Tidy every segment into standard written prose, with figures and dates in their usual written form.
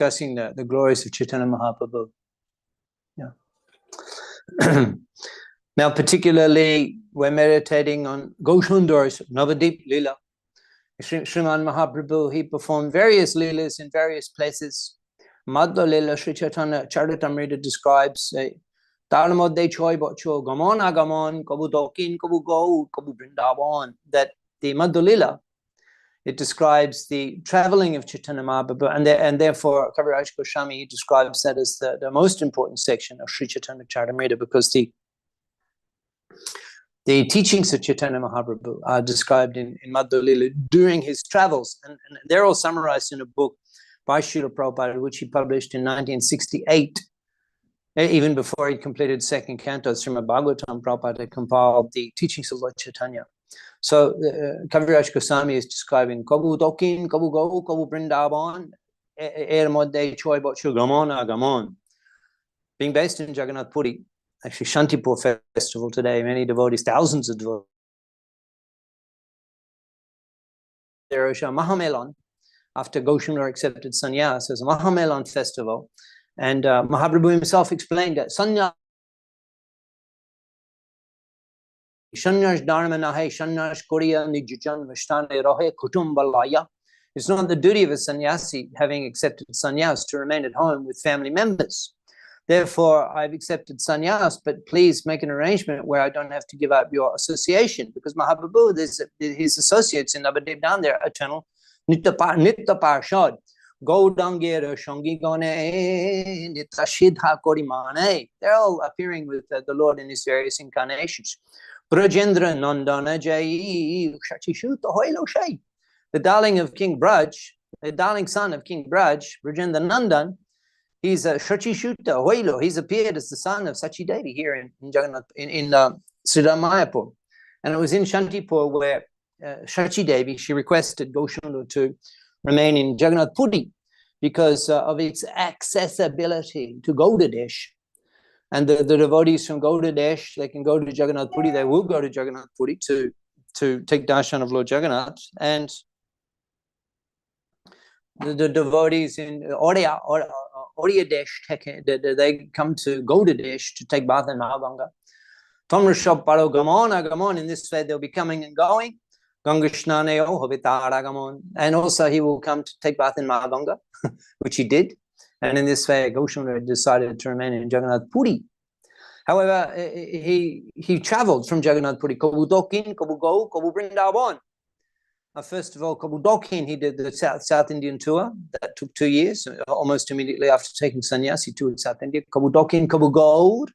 discussing the glories of Chaitanya Mahaprabhu. Yeah. Now, particularly, we're meditating on Gosundor's Navadip Lila. Sriman Mahaprabhu, he performed various Leelas in various places. Madhya Lila, Sri Chaitanya Charitamrita describes that the Madhya Lila, it describes the traveling of Chaitanya Mahaprabhu, and therefore Kaviraj Goswami describes that as the most important section of Sri Chaitanya Charitamrita, because the teachings of Chaitanya Mahaprabhu are described in Madhya Lila during his travels, and they're all summarized in a book by Srila Prabhupada, which he published in 1968. Even before he completed second canto, Srimad Bhagavatam, Prabhupada compiled the teachings of Lord Chaitanya. So Kaviraj Goswami is describing Kabu Dokin, Kabu Go, Kabu Brindavan, Modde Choi Bochu Gamona Gamon. Being based in Jagannath Puri, actually Shantipur festival today, many devotees, thousands of devotees. There is a Mahamelan, after Gosundor accepted sannyas, there's a Mahamelan festival, and Mahaprabhu himself explained that sannyas dharma nahe, sannyas korea nijujan vishtane rahe kutumbalaya. It's not the duty of a sannyasi, having accepted sannyas, to remain at home with family members. Therefore, I've accepted sannyas, but please make an arrangement where I don't have to give up your association, because Mahaprabhu, his associates in Navadip down there, eternal Nitya Parshad, Gaudangera Shangi Gane, Nitya Shidha Korimane. They're all appearing with the Lord in his various incarnations. Brajendra Nandana Jai Shachishuta Hoilo Shay. The darling of King Braj, the darling son of King Braj, Brajendra Nandan, he's a Shachishuta Hoilo. He's appeared as the son of Sachi Devi here in Jagannath, in Sridhar Mayapur. And it was in Shantipur where Shachi Devi, she requested Gosundor to remain in Jagannath Puri because of its accessibility to Gaudadesh. And the devotees from Gaudadesh, they can go to Jagannath Puri, they will go to Jagannath Puri to take darshan of Lord Jagannath. And the devotees in Oriyadesh, they come to Gaudadesh to take bath in Mahaganga. Tomrashab Paro Gamona Gamon, in this way they'll be coming and going. Gangashnaneo Hovitaragamon. And also he will come to take bath in Mahaganga, which he did. And in this way, Gosundor decided to remain in Jagannath Puri. However, he traveled from Jagannath Puri, Kabu Dokin, Kabu Go, Kabu Brindavan. First of all, Kabu Dokin, he did the South Indian tour. That took 2 years. Almost immediately after taking sannyas, he toured South India. Kabu Dokin, Kabu Gaur.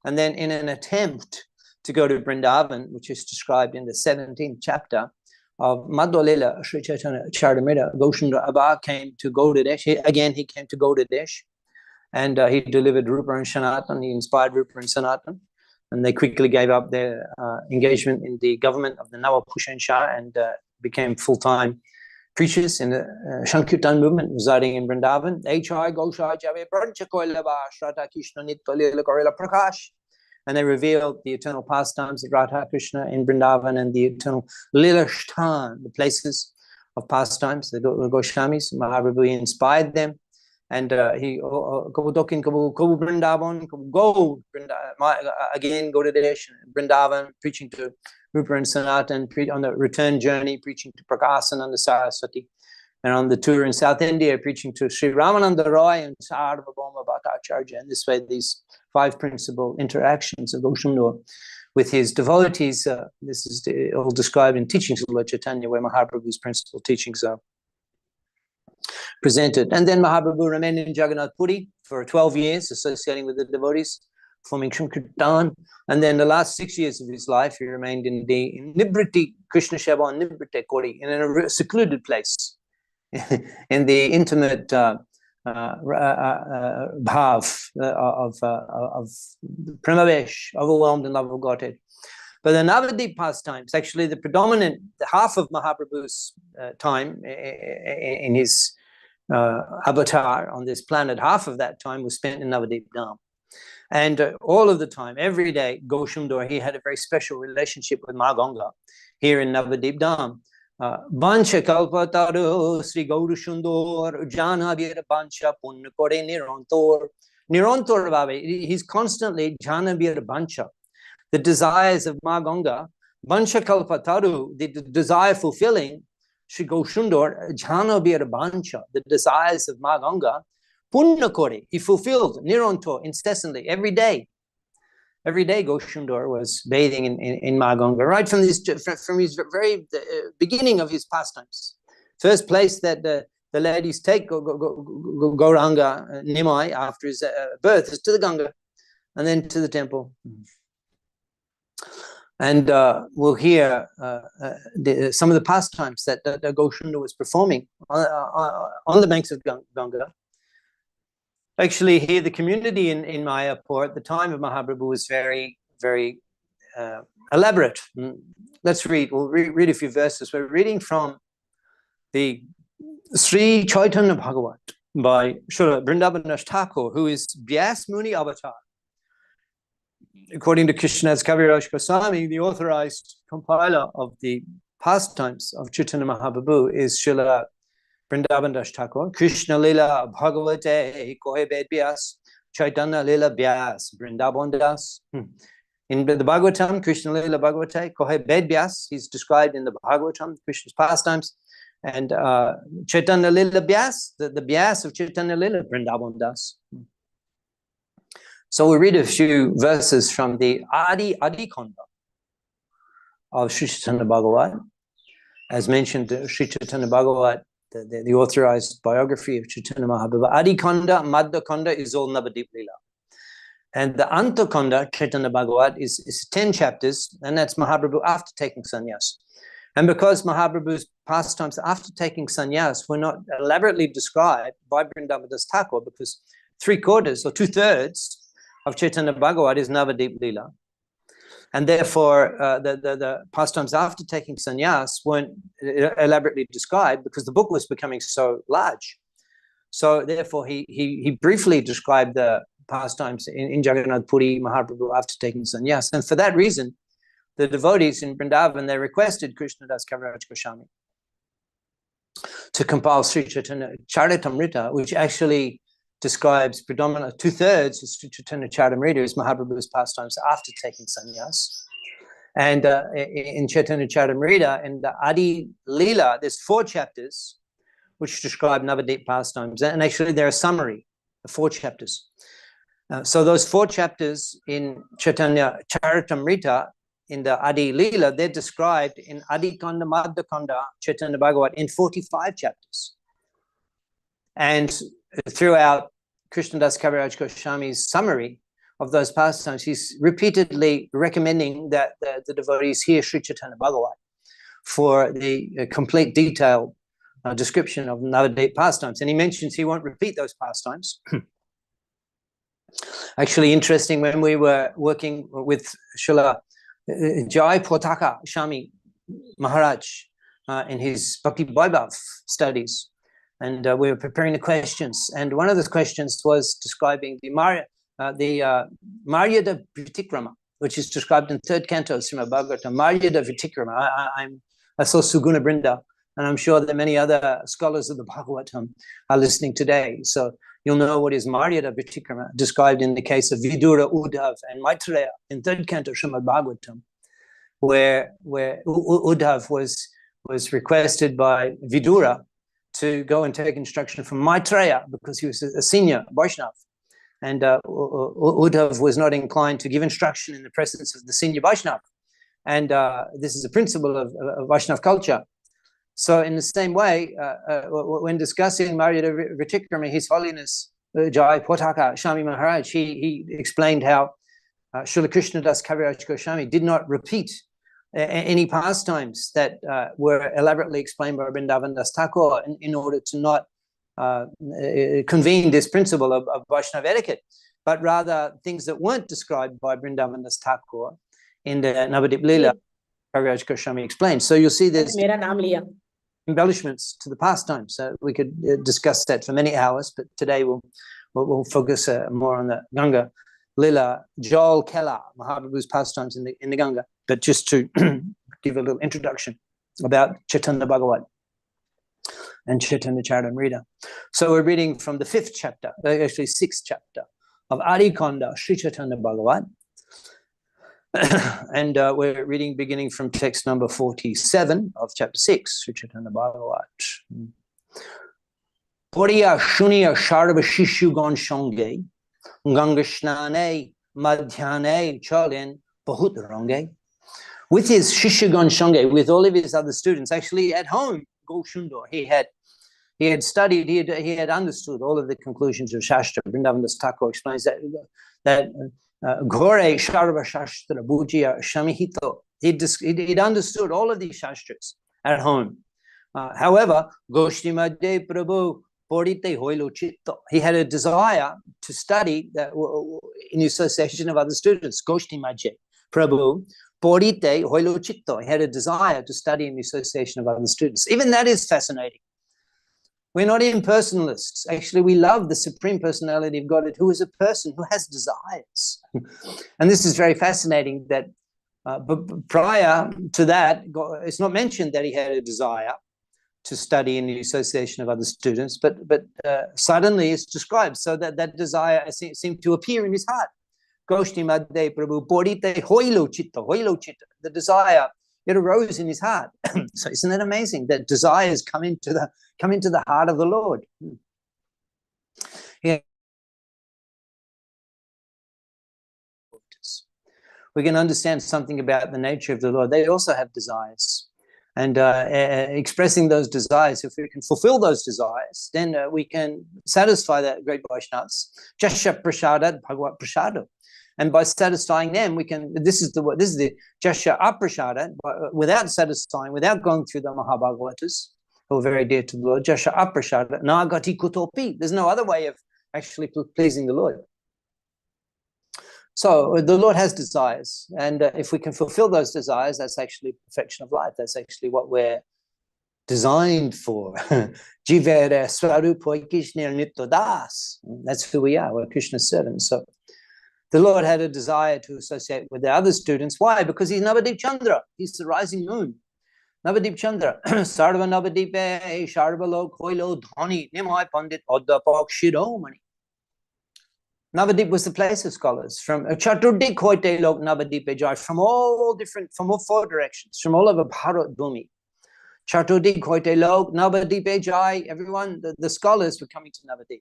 And then in an attempt to go to Vrindavan, which is described in the 17th chapter of Madhya Lila, Sri Chaitanya Charitamrita, Gosundor Abba came to Gaudadesh. He came to Gaudadesh, and he delivered Rupa and Sanatan. He inspired Rupa and Sanatan, and they quickly gave up their engagement in the government of the Nawab Hussain Shah and became full-time preachers in the Sankirtan movement residing in Vrindavan. H.I. Goshai Jave Prancha Koilava Shrata Krishna Nitya Lila Korila Prakash. And they revealed the eternal pastimes of Radha Krishna in Vrindavan and the eternal Lilashtan, the places of pastimes, the Goswamis. Mahaprabhu inspired them. And he, Kabu Dokin, Kabu Vrindavan, Kabu Go, again, go to Desh, Vrindavan, preaching to Rupa and Sanatan, on the return journey, preaching to Prakasan and the Saraswati. And on the tour in South India, preaching to Sri Ramananda Roy and Sarvabhauma Bhattacharya. And this way, these 5 principal interactions of Gosundor with his devotees, this is all described in teachings of Lord Chaitanya, where Mahaprabhu's principal teachings are presented. And then Mahaprabhu remained in Jagannath Puri for 12 years, associating with the devotees, forming Sankirtan. And then the last 6 years of his life, he remained in the Nibriti, Krishna Sheva and Nibriti Kori, in a secluded place, in the intimate bhav of Premavesh, overwhelmed in love of Godhead. But the Navadip pastimes, actually the predominant, half of Mahaprabhu's time in his avatar on this planet, half of that time was spent in Navadip Dham. And all of the time, every day, Gosundor, he had a very special relationship with Ma Ganga here in Navadip Dham. Bancha kalpataru Sri Gaur Shundor Jana Bira Bancha Punna Kore Nirantor. Nirantor Babe, he's constantly Jana Bira Bancha. The desires of Ma Ganga, Bancha Kalpataru, the desire fulfilling, Sri Gaur Shundor, Jana Bira Bancha, the desires of Ma Ganga, Punna Kore, he fulfilled Nirantor incessantly, every day. Every day, Goshundor was bathing in Ma Ganga, right from his very beginning of his pastimes. First place that the ladies take Gauranga Nimai after his birth is to the Ganga, and then to the temple. And we'll hear some of the pastimes that Goshundor was performing on the banks of Ganga. Actually, here the community in Mayapur at the time of Mahaprabhu was very, very elaborate. Let's read. We'll read a few verses. We're reading from the Sri Chaitanya Bhagavat by Srila Vrindavan Thakur, who is Vyas Muni Avatar. According to Krishnadas Kaviraj Goswami, the authorized compiler of the pastimes of Chaitanya Mahaprabhu is Srila Vrindavan Das Thakur. Krishna Lila Bhagavate Kohe Ved Vyas Chaitanya Lila Vyas Vrindavan Das. In the Bhagavatam, Krishna Lila Bhagavate Kohe Ved Vyas, he's described in the Bhagavatam, Krishna's pastimes, and Chaitanya Lila Vyas, the Vyas of Chaitanya Lila Vrindavan Das. So we'll read a few verses from the Adi Kanda of Sri Chaitanya Bhagavat. As mentioned, Sri Chaitanya Bhagavat, the authorized biography of Chaitanya Mahaprabhu. Adi Kanda, Madhya Kanda is all Navadip Lila. And the Anta Kanda, Chaitanya Bhagavat, is 10 chapters, and that's Mahaprabhu after taking sannyas. And because Mahaprabhu's pastimes after taking sannyas were not elaborately described by Vrindavan Thakur, because 3/4 or 2/3 of Chaitanya Bhagavat is Navadip Lila. And therefore, the pastimes after taking sannyas weren't elaborately described because the book was becoming so large. So therefore, he briefly described the pastimes in Jagannath Puri Mahaprabhu after taking sannyas. And for that reason, the devotees in Vrindavan, they requested Krishnadas Kaviraj Goswami to compile Sri Chaitanya Charitamrita, which actually describes predominantly 2/3 of Sri Chaitanya Charitamrita is Mahaprabhu's pastimes after taking sannyas. And in Chaitanya Charitamrita, in the Adi Lila, there's 4 chapters which describe Navadip pastimes. And actually, they're a summary of 4 chapters. So those 4 chapters in Chaitanya Charitamrita, in the Adi Lila, they're described in Adi Kanda, Madhya Kanda, Chaitanya Bhagavat in 45 chapters. And throughout Krishnadas Kaviraj Goswami's summary of those pastimes, he's repeatedly recommending that the devotees hear Sri Chaitanya Bhagavat for the complete detailed description of Navadip pastimes. And he mentions he won't repeat those pastimes. Actually, interesting, when we were working with Srila Jai Potaka Shami Maharaj in his Bhakti Vaibhav studies, and we were preparing the questions, and one of the questions was describing the Maryada Vitikrama, which is described in 3rd canto of Srimad Bhagavatam. Maryada Vitikrama. I saw Suguna Brinda, and I'm sure that many other scholars of the Bhagavatam are listening today. So you'll know what is Maryada Vitikrama, described in the case of Vidura, Uddhav, and Maitreya in 3rd canto of Srimad Bhagavatam, where Uddhav was requested by Vidura to go and take instruction from Maitreya because he was a senior Vaishnav. And Uddhav was not inclined to give instruction in the presence of the senior Vaishnav. And this is a principle of Vaishnav culture. So in the same way, when discussing Maryada Vitikrama, His Holiness Jai Potaka Shami Maharaj, he explained how Srila Krishnadas Kaviraj Goswami did not repeat any pastimes that were elaborately explained by Vrindavan Das Thakur in order to not convene this principle of Vaishnava etiquette, but rather things that weren't described by Vrindavan Das Thakur in the Navadip Lila, Kaviraj Goswami explained. So you'll see there's embellishments to the pastimes. So we could discuss that for many hours, but today we'll focus more on the Ganga Lila, Jal Kela, Mahaprabhu's pastimes in the Ganga. But just to give a little introduction. about Chaitanya Bhagavat and Chaitanya Charitamrita. So we're reading from the 5th chapter, actually 6th chapter of Adi Kanda, Sri Chaitanya Bhagavat. And we're reading beginning from text number 47 of chapter 6, Sri Chaitanya Bhagavat. Poriya Shuniya Sharva Shishu Gon Shonge, Gangashnane Madhyane Chalin Bahut Range. With his Shishugon Shonge, with all of his other students, actually at home, Gaur he had studied, he had understood all of the conclusions of Shastra. Vrindavan Das Thakur explains that Gaur Sharva Shastra Bhujya Shamihito. He'd understood all of these Shastras at home. However, Goshti Madhe Prabhu Porite Hoilo Chitta. He had a desire to study in the association of other students. Goshti Madhe Prabhu Porite Hoilo Chitta. He had a desire to study in the association of other students. Even that is fascinating. We're not impersonalists. Actually, we love the Supreme Personality of God, who is a person who has desires. And this is very fascinating that but prior to that, it's not mentioned that he had a desire to study in the association of other students, but suddenly it's described. So that desire seemed to appear in his heart. Goshti Madhe Prabhu Porite Hoilo Chitta, Hoilo Chitta. The desire, it arose in his heart. So isn't that amazing that desires come into the heart of the Lord? Yeah. We can understand something about the nature of the Lord. They also have desires. And expressing those desires, if we can fulfill those desires, then we can satisfy that great Vaishnavas. Jasya Prasadat Bhagavat Prasada. And by satisfying them, we can, this is the Jasya Aprasada, without satisfying, without going through the Mahabhagavatas, who are very dear to the Lord. Jasya Aprasada, Nagati Kutopi. There's no other way of actually pleasing the Lord. So the Lord has desires. And if we can fulfill those desires, that's actually perfection of life. That's actually what we're designed for. Jivere Swarupa Krishna Nitya Das. That's who we are. We're Krishna's servants. So the Lord had a desire to associate with the other students. Why? Because he's Navadip Chandra. He's the rising moon. Navadip Chandra. Sarva Navadipe, Sharva Lok, Hoilo, Dhani, Nimai Pandit, Oddapak, Shiromani. Navadip was the place of scholars. From Chaturdik Hoite Lok Navadipe Jai, from all 4 directions, from all over Bharat Bhumi. Chaturdik Hoite Lok Navadipe Jai, everyone, the scholars were coming to Navadip.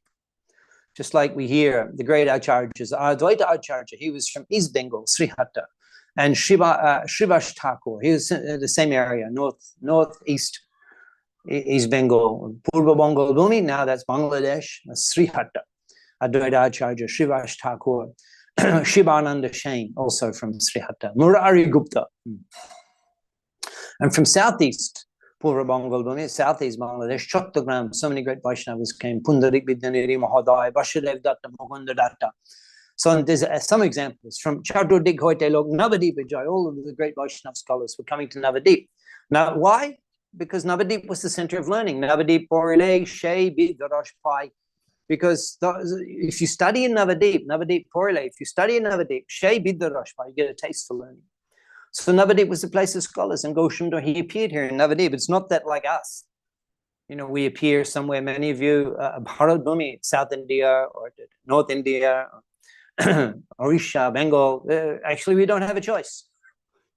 Just like we hear the great Acharyas, Advaita Acharya, he was from East Bengal, Srihatta, and Srivash Thakur, he was in the same area, northeast East Bengal, Purva Bengal Bhumi, now that's Bangladesh, Srihatta, Advaita Acharya, Srivash Thakur, Shivananda Shain, also from Srihatta, Murari Gupta, and from southeast Purva Bengal Bhumi, southeast Bangladesh, Chattogram, so many great Vaishnavas came, Pundarik Vidyaniri Mahadai, Vasudeva Datta, Mukunda Datta. So there's some examples from Chaturdik Hoite Lok, Navadip Vijay, all of the great Vaishnava scholars were coming to Navadip. Now, why? Because Navadip was the center of learning. Navadip, Porile, Shay, Bidarash Pai. Because if you study in Navadip, Porile, if you study in Navadip, Shay, Bidarash Pai, you get a taste for learning. So Navadip was the place of scholars, and Goshundar, he appeared here in Navadip. It's not that like us. You know, we appear somewhere, many of you, Bharat Bhumi, South India or North India, Orissa, Bengal. Actually, we don't have a choice.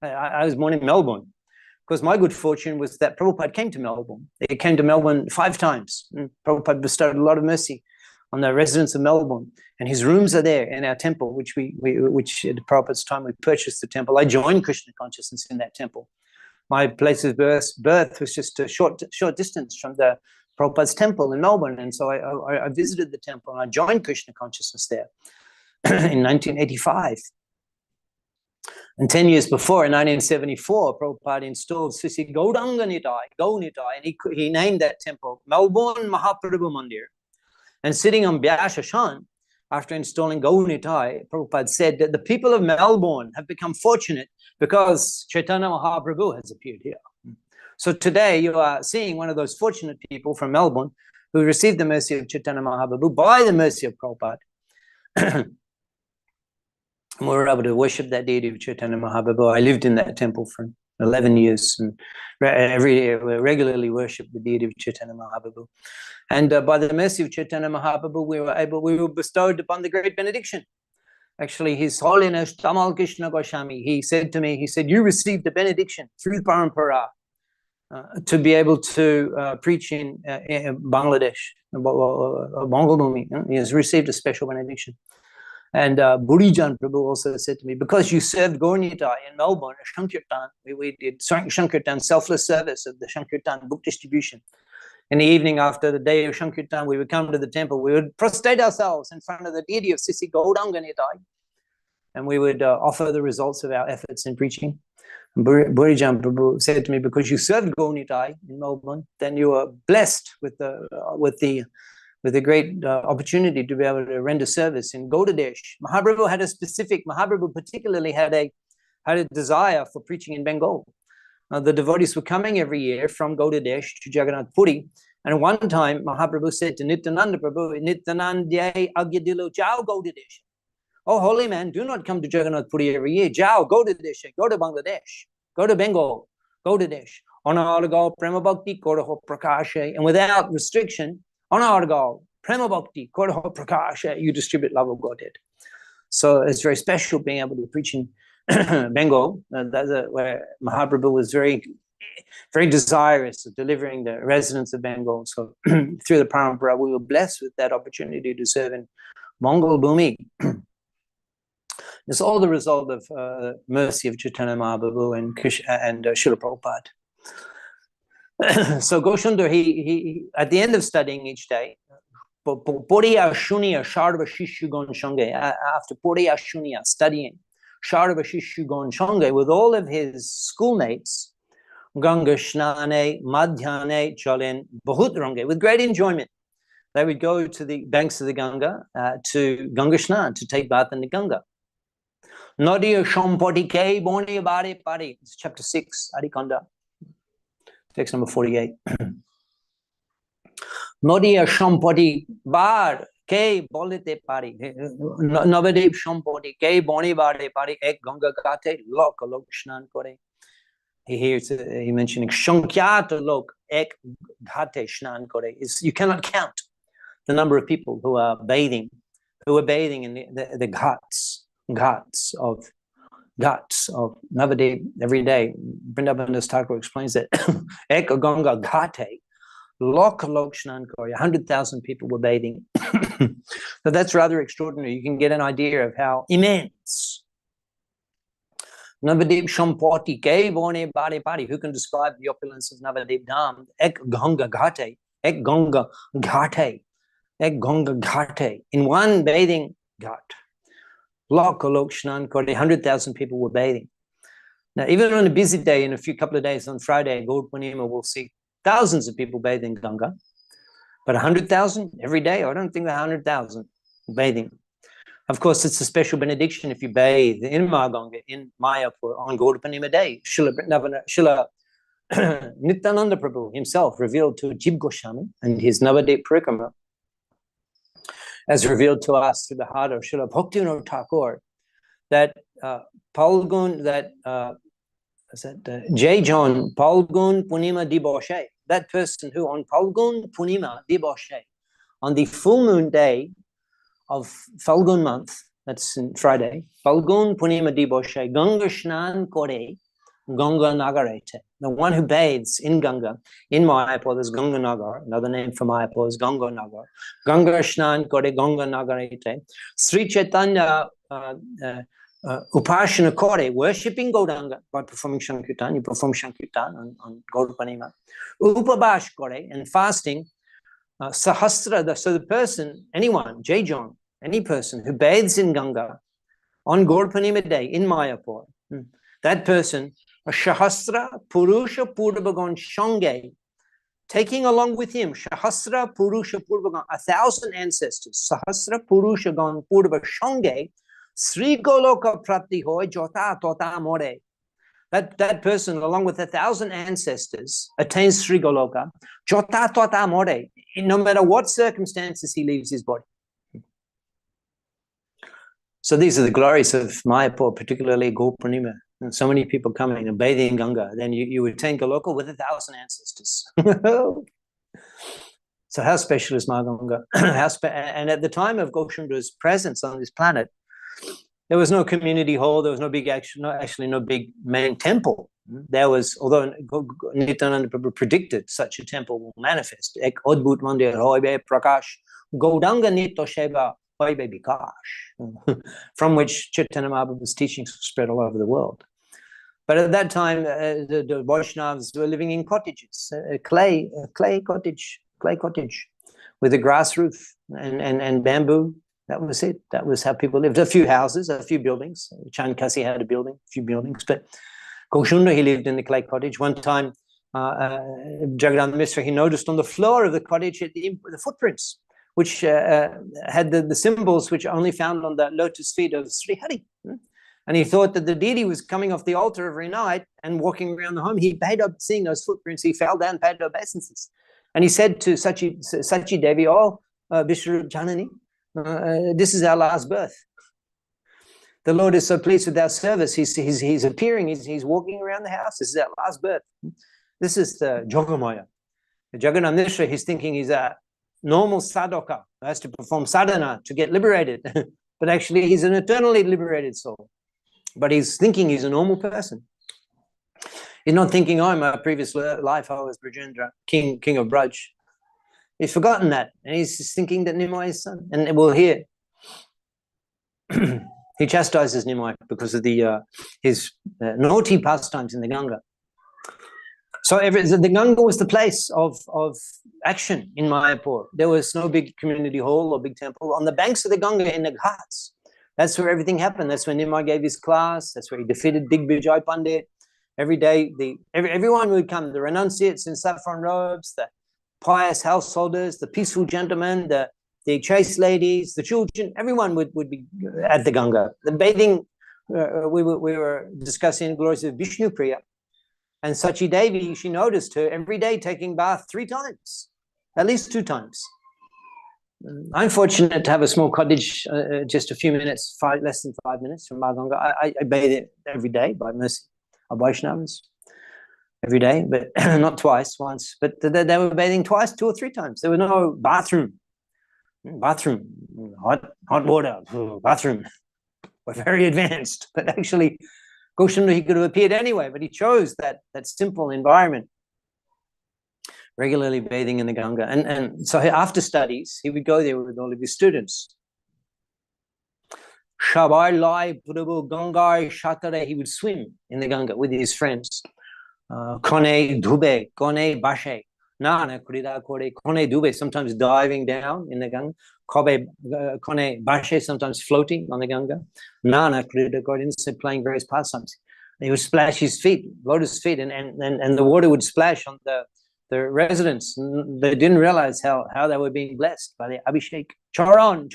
I was born in Melbourne because my good fortune was that Prabhupada came to Melbourne. He came to Melbourne 5 times. Prabhupada bestowed a lot of mercy on the residents of Melbourne. And his rooms are there in our temple, which at Prabhupada's time, we purchased the temple. I joined Krishna consciousness in that temple. My place of birth was just a short distance from the Prabhupada's temple in Melbourne. And so I visited the temple and I joined Krishna consciousness there in 1985. And 10 years before, in 1974, Prabhupada installed Sisi Gauranga Nitai, and he named that temple Melbourne Mahaprabhu Mandir. And sitting on Vyasashan, after installing Gaur Nitai, Prabhupada said that the people of Melbourne have become fortunate because Chaitanya Mahaprabhu has appeared here. So today you are seeing one of those fortunate people from Melbourne who received the mercy of Chaitanya Mahaprabhu by the mercy of Prabhupada. And we were able to worship that deity of Chaitanya Mahaprabhu. I lived in that temple for 11 years, and every year we regularly worship the deity of Chaitanya Mahaprabhu. And by the mercy of Chaitanya Mahaprabhu, we were bestowed upon the great benediction. Actually, His Holiness Tamal Krishna Goswami, he said to me, he said, you received the benediction through Parampara to be able to preach in Bangladesh, Bengal. He has received a special benediction. And Burijan Prabhu also said to me, because you served Gaur-Nitai in Melbourne, Shankirtan, we did Shankirtan, selfless service of the Shankirtan book distribution. In the evening after the day of Shankirtan, we would come to the temple, we would prostrate ourselves in front of the deity of Sisi Gauranga Nitai, and we would offer the results of our efforts in preaching. Burijan Prabhu said to me, because you served Gaur-Nitai in Melbourne, then you are blessed with a great opportunity to be able to render service in Gaudadesh. Mahaprabhu particularly had a desire for preaching in Bengal. The devotees were coming every year from Gaudadesh to Jagannath Puri. And one time, Mahaprabhu said to Nityananda Prabhu, Nityanandya Agyadilo Jao Gaudadesh. Oh, holy man, do not come to Jagannath Puri every year. Jao, go to Desh, go to Bangladesh, go to Bengal, go to Desh. Onargal, Prema Bhakti, Kodaho Prakashe. And without restriction, Onargal, Prema Bhakti, Kodaho Prakashe, you distribute love of Godhead. So it's very special being able to preach in Bengal, where Mahaprabhu was very, very desirous of delivering the residents of Bengal. So through the Parampara, we were blessed with that opportunity to serve in Mongol Bhumi. It's all the result of mercy of Chaitanya Mahaprabhu and Srila Prabhupada. So Gosundar, he at the end of studying each day, Poriya Shunya Sharva Shishugon Shange, after Poriya Shunya studying Sharva Shishugon Shange with all of his schoolmates, Ganga Shnane, Madhyane, Chalen, Bahut Range, with great enjoyment. They would go to the banks of the Ganga to Ganga Shnan, to take bath in the Ganga. Nadiya Shampati K Boni Bari Pari. It's chapter 6, Adikanda. Text number 48. Nadiya Shampati Bar K Bolite Pari. Navadev Shampati K Boni Bari Pari Ek Ganga Kate Lok Lok Shnan Kore. He mentioning Shankyata Lok Ek Ghate Shnan Kore. You cannot count the number of people who are bathing in the ghats of Navadev every day. Vrindavan Thakur explains that Ek Ganga Ghate Lok Shnan Kore, 100,000 people were bathing. So that's rather extraordinary. You can get an idea of how immense. Navadev Shampati Ke Bone Bari Pari. Who can describe the opulence of Navadev Dham? Ek Ganga Ghate, Ek Ganga Ghate, Ek Ganga Ghate. In one bathing ghat, Lok Shnan Kore, 100,000 people were bathing. Now, even on a busy day, in a couple of days on Friday, Gaur Purnima, we'll see thousands of people bathing Ganga. But 100,000 every day? I don't think there are 100,000 bathing. Of course, it's a special benediction if you bathe in Ganga, in Mayapur, on Gaur Purnima day. Srila Nityananda Prabhu himself revealed to Jib Goswami and his Navadev Parikrama, as revealed to us through the heart of Srila Bhaktivinoda Thakur, that Jai John Palgun Punima Diboshe, that person who on Palgun Punima Diboshe, on the full moon day of Falgun month, that's Friday, Falgun Punima Diboshe, Ganga Shnan Kore, Ganga Nagarete. The one who bathes in Ganga, in Mayapur, there's Ganga Nagar, another name for Mayapur is Ganga Nagar. Ganga Shnan Kore, Ganga Nagarete. Sri Chaitanya Upashana Kore, worshipping Gauranga by performing Shankirtan. You perform Shankirtan on Gaur Purnima. Upabash Kore, and fasting. Sahasra, so the person, anyone, Jai John, any person who bathes in Ganga on Gaur Purnima day in Mayapur, that person, a Shahasra Purusha Purvagan Shange, taking along with him Shahasra Purusha Purvagan, 1,000 ancestors, Sahasra Purusha Gan Purva Shange, Sri Goloka Prapti Hoy Jota Tota More. That person, along with 1,000 ancestors, attains Sri Goloka, Jota Tota More, no matter what circumstances he leaves his body. So these are the glories of Mayapur, particularly Gaur Purnima And so many people coming and bathing in Ganga. Then you would take a local with 1,000 ancestors. So how special is Ganga? And at the time of Gaushundra's presence on this planet, there was no community hall. There was no big no big main temple. There was, although Nityananda predicted such a temple will manifest. Ek adbhut mandir hoibe prakash, Gauranga nitya sheba hoibe bikash, from which Chaitanya Mahaprabhu's teachings spread all over the world. But at that time, the Vaishnavas were living in cottages, a clay cottage with a grass roof and bamboo. That was it. That was how people lived. A few houses, a few buildings. Chankasi had a few buildings. But Gaushundra, he lived in the clay cottage. One time, Jagadananda Mishra, he noticed on the floor of the cottage the footprints, which had the symbols which are only found on the lotus feet of Sri Hari. And he thought that the deity was coming off the altar every night and walking around the home. He paid up, seeing those footprints, he fell down, paid obeisances. And he said to Sachi Devi, "Oh, Vishnu Janani, this is our last birth. The Lord is so pleased with our service. He's appearing, he's walking around the house. This is our last birth. This is the Jogamaya. The Jagannath Mishra, he's thinking he's a normal sadhaka who has to perform sadhana to get liberated. But actually, he's an eternally liberated soul. But he's thinking he's a normal person. He's not thinking, oh, in my previous life, I was Brajendra, king of Braj. He's forgotten that. And he's just thinking that Nimai is his son. And we'll hear. He chastises Nimai because of his naughty pastimes in the Ganga. So the Ganga was the place of action in Mayapur. There was no big community hall or big temple. On the banks of the Ganga in the ghats, that's where everything happened. That's where Nimai gave his class. That's where he defeated Digvijay Pandit. Every day, everyone would come, the renunciates in saffron robes, the pious householders, the peaceful gentlemen, the chaste ladies, the children, everyone would be at the Ganga. The bathing, we were discussing the glories of Vishnu Priya. And Sachi Devi, she noticed her every day taking bath 3 times, at least 2 times. I'm fortunate to have a small cottage, just a few minutes, less than 5 minutes from Ganga. I bathe it every day by mercy of Vaishnavas, every day, but not twice, once. But they were bathing twice, 2 or 3 times. There was no bathroom, hot water, bathroom. We're very advanced, but actually, Gaushundra, he could have appeared anyway, but he chose that simple environment, regularly bathing in the Ganga. And so after studies, he would go there with all of his students. Shabai Lai Purabu Gangai Shatare, he would swim in the Ganga with his friends. Kone Dube, Kone Bashe, Nana Kurida Kore, Kone Dube, sometimes diving down in the Ganga. Kone Bashe, sometimes floating on the Ganga. Nana Kurida Kore, playing various pastimes. He would splash his feet, lotus feet, and the water would splash on the residents. They didn't realize how they were being blessed by the Abhishek. Charan.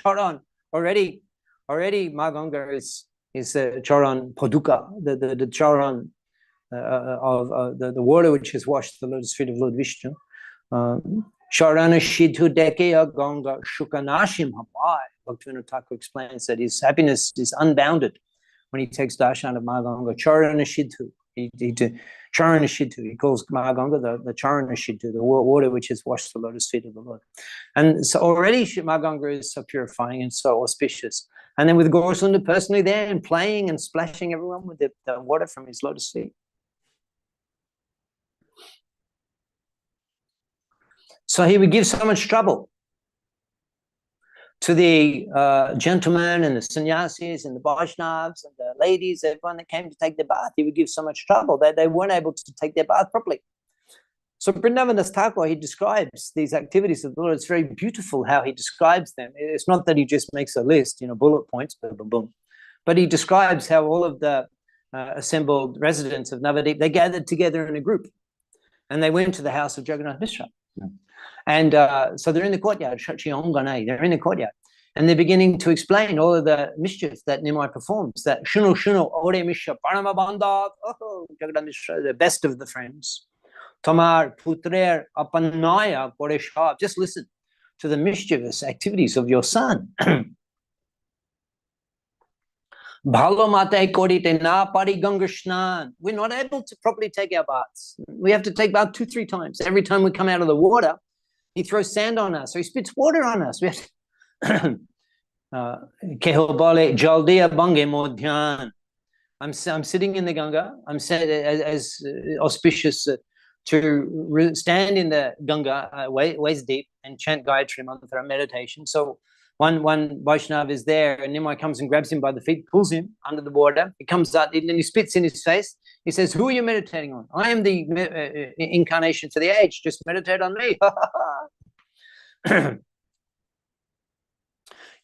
Already Ganga is Charan Paduka, the Charan of the water which has washed the lotus feet of Lord Vishnu. Charana Shidhu Dekeya Ganga Shukanashim Habai. Bhaktivinoda Thakur explains that his happiness is unbounded when he takes darshan of Ganga. Charana Shidhu. Charana Shidhu. He calls Ganga the Charana Shidhu, the water which has washed the lotus feet of the Lord. And so already Ganga is so purifying and so auspicious. And then with Gaur personally there and playing and splashing everyone with the water from his lotus feet. So he would give so much trouble to the gentlemen and the sannyasis and the Vaishnavas and the ladies, everyone that came to take their bath. He would give so much trouble that they weren't able to take their bath properly. So Vrindavandas Thakur, he describes these activities of the Lord. It's very beautiful how he describes them. It's not that he just makes a list, bullet points, boom, boom, boom. But he describes how all of the assembled residents of Navadip, they gathered together in a group and they went to the house of Jagannath Mishra. And so they're in the courtyard, they're in the courtyard. And they're beginning to explain all of the mischief that Nimai performs, that Shuno, Ore Mishra, Paramabandha, Jagannath Mishra, the best of the friends. Tamar, Putrer, Apanaya, Koreshab. Just listen to the mischievous activities of your son. We're not able to properly take our baths. We have to take bath 2-3 times. Every time we come out of the water, he throws sand on us, or he spits water on us. We have to I'm sitting in the Ganga. I'm as auspicious to stand in the Ganga waist deep and chant Gayatri mantra meditation. So one Vaishnav is there, and Nimai comes and grabs him by the feet, pulls him under the water. He comes out and he spits in his face. He says, "Who are you meditating on? I am the incarnation for the age. Just meditate on me."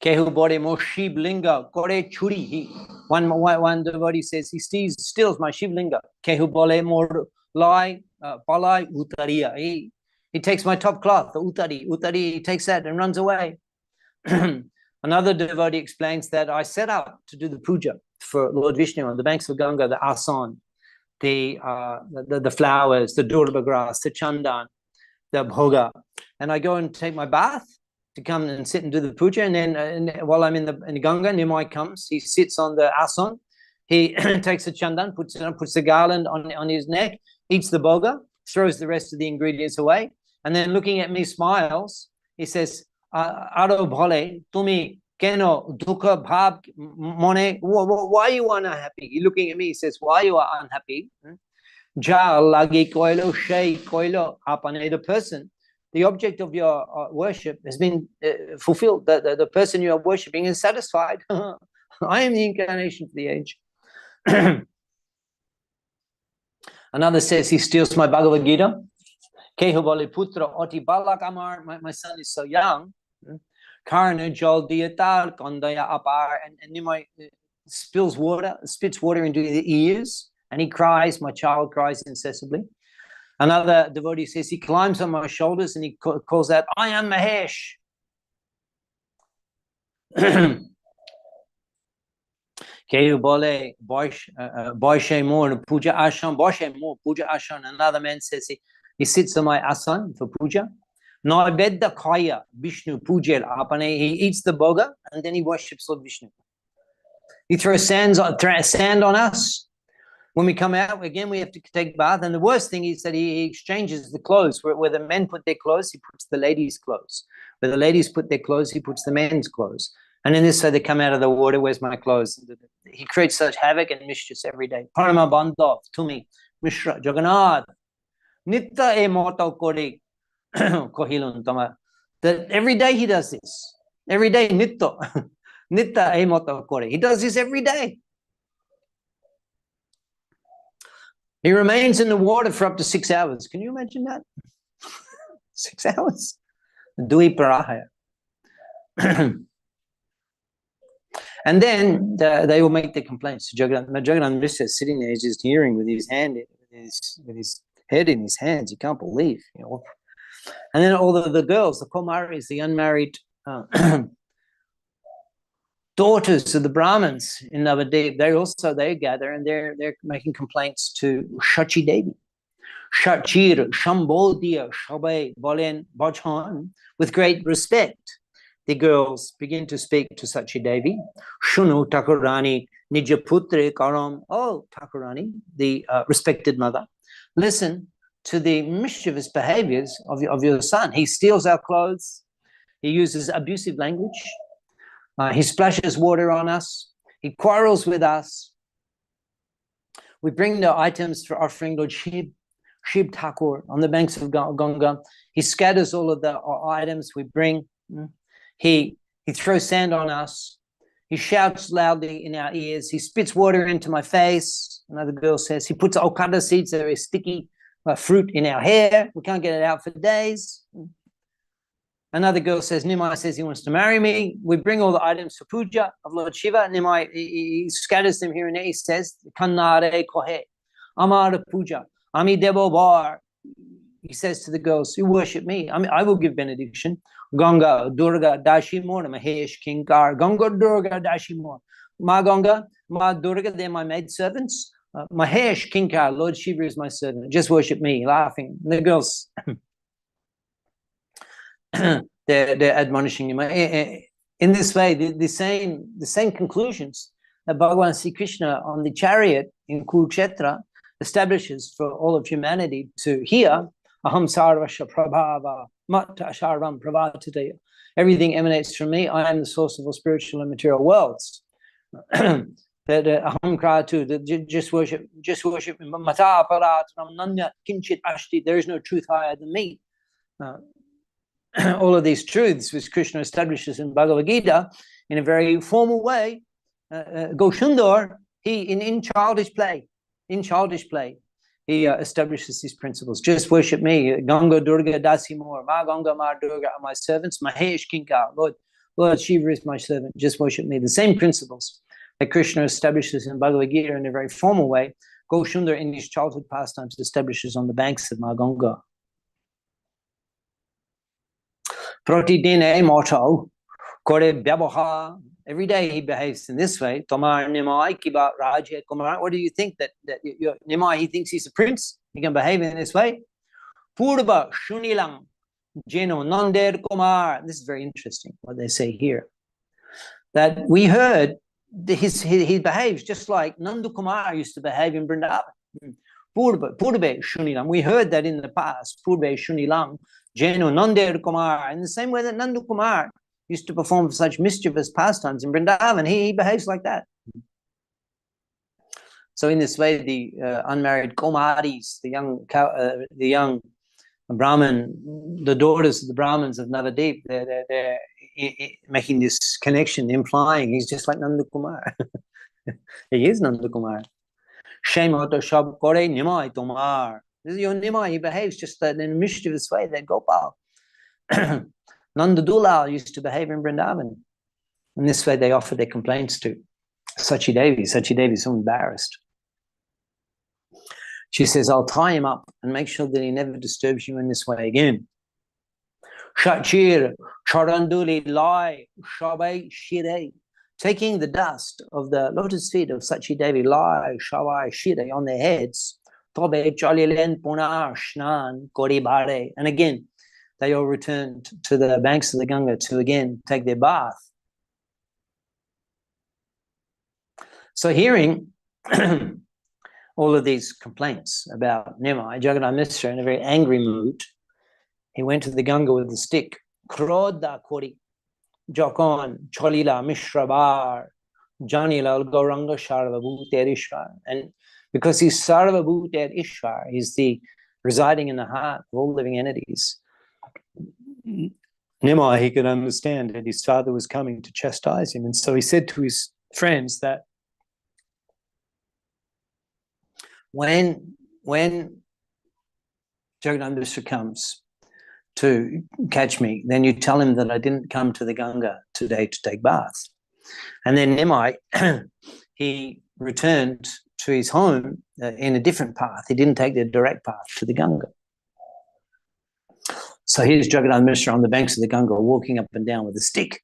Kehu bore mo Shiv Linga kore churi. One devotee says he steals my Shiv Linga. Kehu bole more lai palai utariya. He takes my top cloth, the utari. He takes that and runs away. Another devotee explains that I set out to do the puja for Lord Vishnu on the banks of Ganga, the asan, the flowers, the durba grass, the chandan, the bhoga, and I go and take my bath to come and sit and do the puja. And then while I'm in the Ganga, Nimai comes. He sits on the asan. He takes the chandan, puts the garland on his neck, eats the bhoga, throws the rest of the ingredients away, and then looking at me smiles. He says, Aro bhole, tumi keno dukha bhav mone. Why are you unhappy? He's looking at me. He says, why you are unhappy? Ja lagi koilo shay koilo apane. The person, the object of your worship has been fulfilled. The person you are worshipping is satisfied. I am the incarnation for the age. Another says he steals my Bhagavad Gita. Kehubali putra oti balak amar. My son is so young. Karna jol diatar kondaya apar, and Nimai spits water into the ears, and he cries. My child cries incessantly. Another devotee says he climbs on my shoulders and he calls out, I am Mahesh. Another man says he sits on my asan for puja. Vishnu apane. He eats the bhoga and then he worships Lord Vishnu. He throws sand on us. When we come out, again, we have to take bath. And the worst thing is that he exchanges the clothes. Where the men put their clothes, he puts the ladies' clothes. Where the ladies put their clothes, he puts the men's clothes. And in this way, they come out of the water, where's my clothes? He creates such havoc and mischief every day. Parama bandhav, tumi, Mishra, Jagannath, nitta e mortal kore kohilun tama. That every day he does this. Every day, nitta. Nitta e mortal kore. He does this every day. He remains in the water for up to 6 hours. Can you imagine that? 6 hours. Dui parahaya. And then they will make their complaints to Jagannath. Jagannath Mishra is sitting there, he's just hearing with his hand, with his head in his hands. He can't believe, And then all the girls, the Kumaris, the unmarried daughters of the Brahmins in Navadip, they gather and they're making complaints to Shachi Devi. Shachir, Shambodya, Shabai, Bolen, Bachan, with great respect. The girls begin to speak to Sachi Devi. Shunu Thakurani, Nijaputre Karam. Oh, Thakurani, the respected mother, listen to the mischievous behaviors of your son. He steals our clothes. He uses abusive language. He splashes water on us. He quarrels with us. We bring the items for offering Lord Shiv Thakur on the banks of Ganga. He scatters all of the items we bring. He throws sand on us. He shouts loudly in our ears. He spits water into my face. Another girl says he puts okada seeds, that are sticky fruit, in our hair. We can't get it out for days. Another girl says, Nimai says he wants to marry me. We bring all the items for puja of Lord Shiva. Nimai, he scatters them here and there. He says, Kannare kohe, Amara puja, Ami Devo bar. He says to the girls, you worship me. I will give benediction. Ganga, Durga, Dashimor, Mahesh, Kinkar. Ganga, Durga, Dashimor. Ma Ganga, Ma Durga, they're my maidservants. Mahesh, Kinkar, Lord Shiva is my servant. Just worship me, laughing. The girls... they're admonishing him in this way. The same conclusions that Bhagavan Sri Krishna on the chariot in Kurukshetra establishes for all of humanity to hear, Aham sarvasya prabhava matta asharam prabhatate. Everything emanates from me. I am the source of all spiritual and material worlds. That aham kratu, that just worship me. Mata aparatram nanya kinchit ashti. There is no truth higher than me. All of these truths which Krishna establishes in Bhagavad Gita in a very formal way. Goshundar, he in childish play, he establishes these principles. Just worship me. Ganga Durga Dasi Moor, Ma Ganga Ma Durga are my servants. Mahesh Kinka, Lord Shiva is my servant. Just worship me. The same principles that Krishna establishes in Bhagavad Gita in a very formal way, Goshundar in his childhood pastimes establishes on the banks of Ma Ganga. Pratidine motto, kore byabaha. Every day he behaves in this way. Tomar nimai kiba rajya kumar. What do you think that nimai? He thinks he's a prince. He can behave in this way. Purba shunilam jeno nander kumar. This is very interesting what they say here. That we heard he behaves just like Nandu Kumar used to behave in Vrindavan. Purbe shunilam. We heard that in the past. Purbe shunilam. Jenu Nander Kumar, in the same way that Nandu Kumar used to perform such mischievous pastimes in Vrindavan, he behaves like that. So in this way, the unmarried Kumaris, the young Brahmin, the daughters of the Brahmins of Navadip, they're making this connection, implying he's just like Nandu Kumar. He is Nandu Kumar. Shemata Shab Kore Nimai Tomar. This is your Nimai. He behaves just in a mischievous way that Gopal. Nanda Dulal used to behave in Vrindavan. In this way, they offer their complaints to Sachi Devi. Sachi Devi is so embarrassed. She says, I'll tie him up and make sure that he never disturbs you in this way again. Shachir, Charanduli, Lai, Shabai, Shire. Taking the dust of the lotus feet of Sachi Devi, Lai, Shabai, Shire on their heads. And again, they all returned to the banks of the Ganga to again take their bath. So hearing all of these complaints about Nimai, Jagannath Mishra in a very angry mood, he went to the Ganga with a stick. Krodha Kori, Jokon, Cholila, Mishra Bar, Janila, Gauranga, Sharva, Bhuterishwar. And because he's Sarva Bhuter Ishwar, he's the residing in the heart of all living entities. Nimai, he could understand that his father was coming to chastise him. And so he said to his friends that when Jagannath Mishra comes to catch me, then you tell him that I didn't come to the Ganga today to take bath. And then Nimai, he returned to his home in a different path. He didn't take the direct path to the Ganga. So here's Jagannath Mishra on the banks of the Ganga walking up and down with a stick.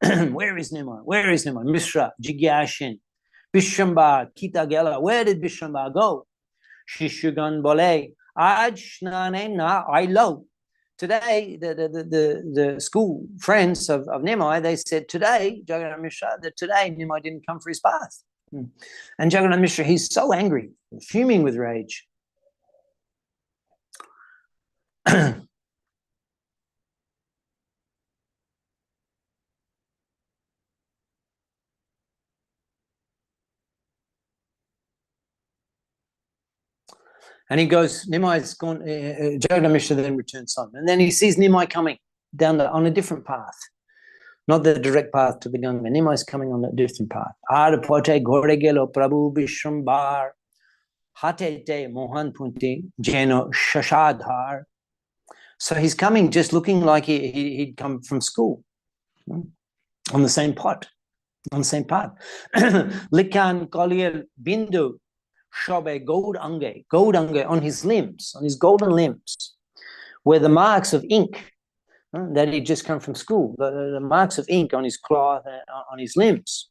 Where is Nimai? Where is Nimai? Mishra, Jigyashin, Bishamba, Kitagela. Where did Bishamba go? Shishugan Bole, Aj Nane Na Ailo. Today, the school friends of Nimai, they said today, Jagannath Mishra, that today Nimai didn't come for his bath. And Jagannath Mishra, he's so angry, fuming with rage. And he goes, Nimai's gone, Jagannath Mishra then returns home. And then he sees Nimai coming down on a different path, not the direct path to the Ganga. Nimai's coming on a different path. Arpote Goregelo Prabhu Bishrambar Hatete Mohan Punti Jeno Shashadhar. So he's coming just looking like he'd come from school on the same path. Likan Kolil Bindu Shobe Gold Ange on his limbs, on his golden limbs, where the marks of ink that he'd just come from school, the marks of ink on his cloth, on his limbs.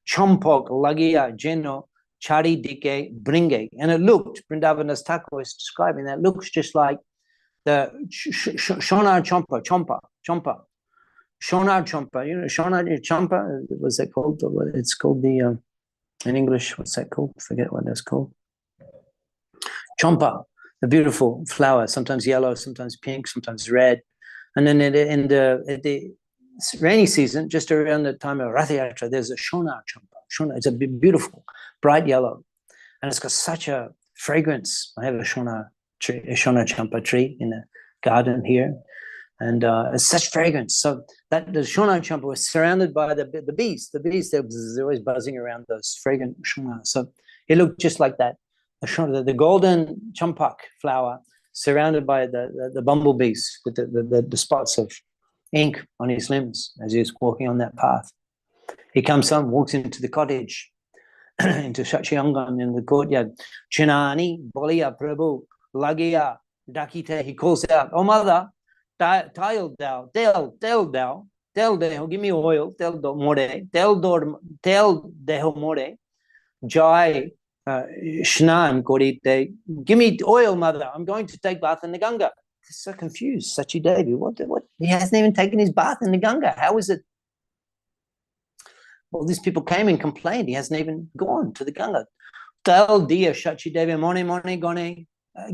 Chompok Lagia Jeno Chari Dike Bringe. And it looked, Vrindavan Thakur is describing that, looks just like the Shonar Champa. Shonar Champa, you know, Shonar Champa, what's that called? It's called the In English, what's that called? Forget what that's called. Champa, a beautiful flower, sometimes yellow, sometimes pink, sometimes red. And then in the rainy season, just around the time of Rath Yatra, there's a Shona Champa. Shona, it's a beautiful, bright yellow. And it's got such a fragrance. I have a Shona Champa tree in the garden here. And it's such fragrance. So that the Shona Champa was surrounded by the bees. The bees, they're always buzzing around those fragrant Shona. So it looked just like that. The golden champak flower surrounded by the bumblebees with the spots of ink on his limbs as he was walking on that path. He comes on, walks into the cottage, into Shachyangam in the courtyard. Chinani, Bolia, Prabhu, Lagia, Dakite. He calls out, "Oh mother, tile thou, tell thou, give me oil, tell deho more, Jai. Shnan korite, give me oil, mother. I'm going to take bath in the Ganga." He's so confused. Sachi Devi, what? He hasn't even taken his bath in the Ganga. How is it? Well, these people came and complained. He hasn't even gone to the Ganga. Tell dear Shachi Devi, mone gone,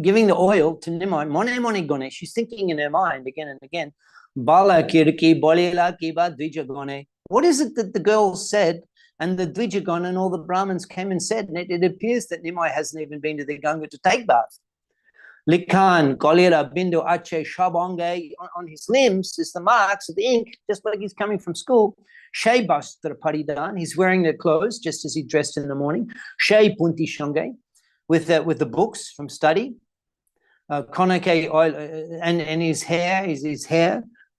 giving the oil to Nimai, mone gone. She's thinking in her mind again and again. Bala kirki bolila kiba dvija gone. What is it that the girl said? And the Dvijagon and all the Brahmins came and said, and it appears that Nimai hasn't even been to the Ganga to take bath. Likan, Kolira, Bindu, Ache, Shabange, on his limbs is the marks of the ink, just like he's coming from school. Shay Bastra Paridan, he's wearing the clothes just as he dressed in the morning. Shay Punti Shange, with the books from study. Konake oil, and his hair,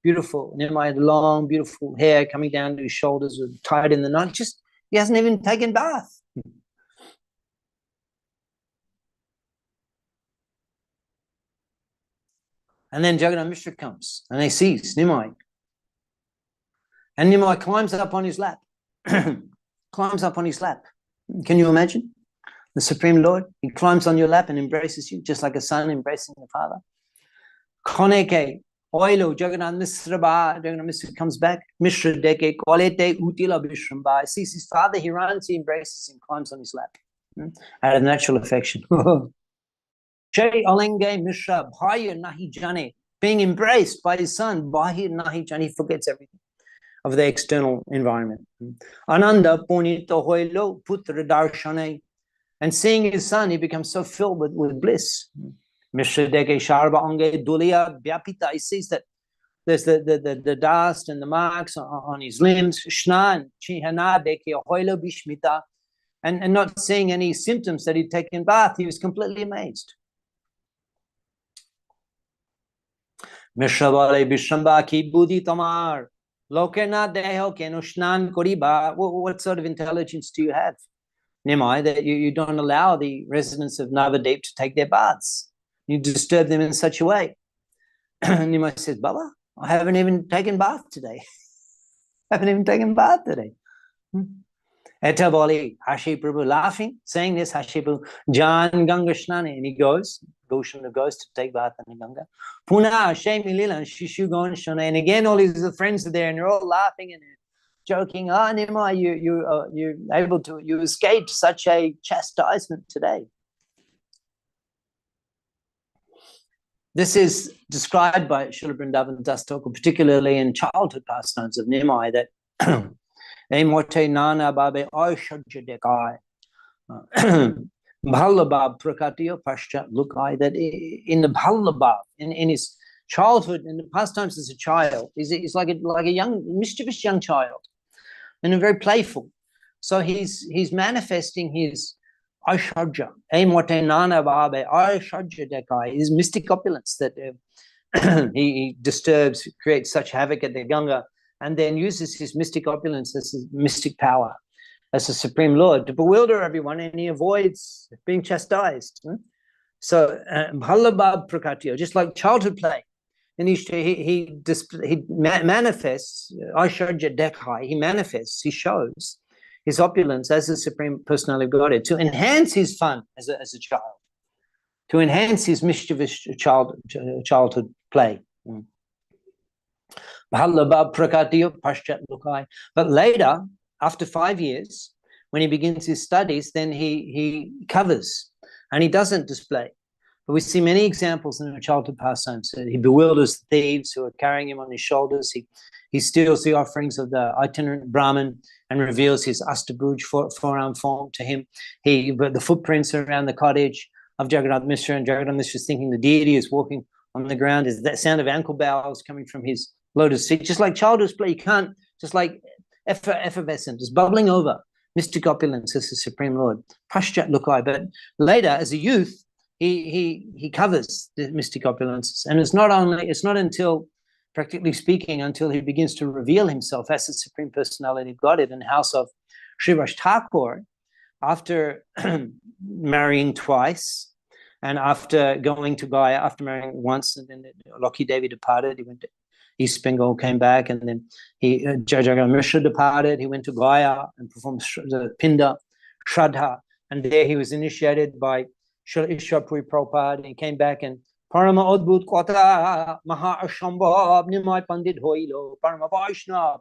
beautiful. Nimai had long, beautiful hair coming down to his shoulders, tied in the knot. Just he hasn't even taken bath. And then Jagannath Mishra comes and he sees Nimai. And Nimai climbs up on his lap. Climbs up on his lap. Can you imagine? The Supreme Lord, he climbs on your lap and embraces you, just like a son embracing the father. Koneke, Oilo, Jagannath Mishra comes back. Mishra deke, kolete utila bishramba. Sees his father, he runs, he embraces him, climbs on his lap. Out of natural affection. Shay Alenge Mishra, Bhaya Nahi Jane, being embraced by his son, Bhaya Nahi Jane, he forgets everything of the external environment. Ananda Punita Hoilo, Putra Darshane, and seeing his son, he becomes so filled with bliss. Mishra Deke Sharba Ange Dulia Byapita, he sees that there's the dust and the marks on his limbs, Shnan, Chihana Deke Hoilo Bishmita, and not seeing any symptoms that he'd taken bath, he was completely amazed. Mishra Bale Bishamba Ki Buddhi Tamar, Lokena Deho Kenushnan Koriba. What sort of intelligence do you have, Nimai, that you don't allow the residents of Navadeep to take their baths? You disturb them in such a way. Nimai says, Baba, I haven't even taken bath today. Etabali, Hashi Prabhu laughing, saying this, Hashi Prabhu, Jan Ganga Shnani, and he goes to take bath in the Ganga. Puna, Shay Lila, Shishu Gon Shana, and again all his friends are there and they're all laughing and joking. Ah, Nimai, you escaped such a chastisement today. This is described by Srila Vrindavan Das Thakur, particularly in childhood pastimes of Nimai, that Emote Nana Babe Aishajya Dekai Bhallabhav Prakatiya Paschat Lukai, that in the Bhallabhav, in his childhood, in the pastimes as a child, he's like a young, mischievous young child, and very playful. So he's manifesting his Aishajya, Emote Nana Babe Aishajya Dekai, his mystic opulence that he disturbs, creates such havoc at the Ganga, and then uses his mystic opulence as his mystic power, as the Supreme Lord, to bewilder everyone, and he avoids being chastised. So, Bhallabhav Prakatiya, just like childhood play, and he manifests, Aishwarya Dekhai, he manifests, he shows his opulence as the Supreme Personality of Godhead to enhance his fun as a child, to enhance his mischievous childhood play. But later, after 5 years, when he begins his studies, then he covers and he doesn't display. But we see many examples in the childhood pastimes. He bewilders the thieves who are carrying him on his shoulders. He steals the offerings of the itinerant Brahmin and reveals his Astabhuj forearm form to him. The footprints around the cottage of Jagannath Mishra, and Jagannath Mishra is thinking the deity is walking on the ground. Is that sound of ankle bows coming from his lotus seat? Just like childhood display, you can't, just like effervescent, just bubbling over. Mystic opulence is the Supreme Lord. Paschat Lokai. But later, as a youth, he covers the mystic opulences. And it's not until, practically speaking, until he begins to reveal himself as the Supreme Personality of Godhead in the house of Srivas Thakur, after marrying twice, and after going to Gaya, after marrying once, and then Loki Devi departed, he went to East Bengal, came back, and then Jagannath Mishra departed, he went to Gaya and performed the Pinda, Shraddha, and there he was initiated by Ishwarpuri Prabhupada. He came back and Parama Adbhut Kata Maha Ashambhav Nimai Pandit Hoilo Parama Vaishnav.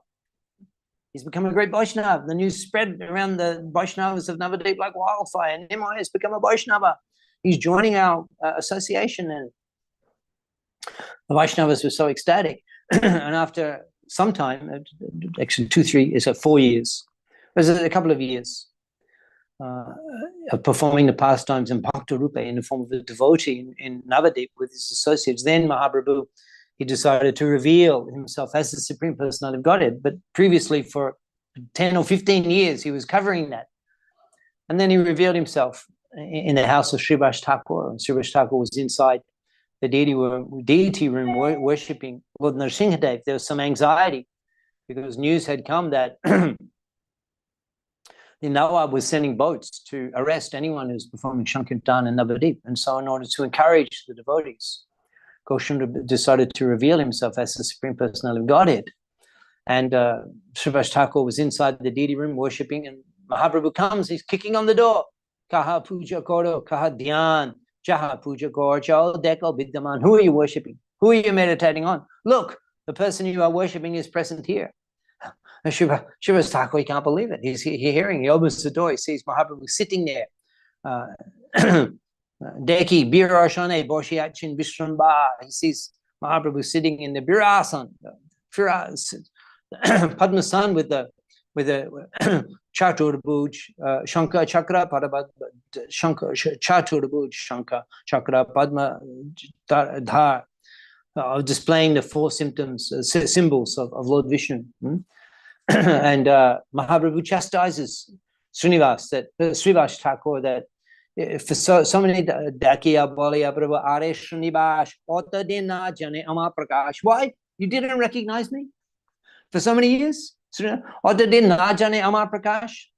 He's become a great Vaishnava. The news spread around the Vaishnavas of Navadip like wildfire, and Nimai has become a Vaishnava. He's joining our association, and the Vaishnavas were so ecstatic. And after some time, actually 4 years, it was a couple of years of performing the pastimes in Bhakta Rupa in the form of a devotee in Navadip with his associates, then Mahaprabhu, he decided to reveal himself as the Supreme Personality of Godhead. But previously, for 10 or 15 years, he was covering that. And then he revealed himself in the house of Srivas Thakur. And Srivas Thakur was inside the deity room worshipping Lord Nrsimhadev. There was some anxiety because news had come that the Nawab was sending boats to arrest anyone who's performing Shankirtan in Navadip. And so in order to encourage the devotees, Goswami decided to reveal himself as the Supreme Personality of Godhead. And Srivas Thakur was inside the deity room worshipping, and Mahaprabhu comes, he's kicking on the door. Kaha puja koro, kaha dhyan, jaha puja koro, chao deko vidyaman. Who are you worshipping? Who are you meditating on? Look, the person you are worshipping is present here. And Srivas Thakur, he can't believe it. He's hearing, he opens the door, he sees Mahaprabhu sitting there. Deki Birashane Boshiachin Vishramba. He sees Mahaprabhu sitting in the Birasan, Padmasan with the Chaturabhuj, Shankha Chakra, Shankha Chaturabhuj, Shankha Chakra, Padma Dhar, displaying the four symbols of Lord Vishnu. And Mahaprabhu chastises Srivas Thakur that for so many Dakiya Bolya Prabhu Are Srinivas Otadina Jane Ama Prakash. Why? You didn't recognize me for so many years? Otadina Jane Ama Prakash.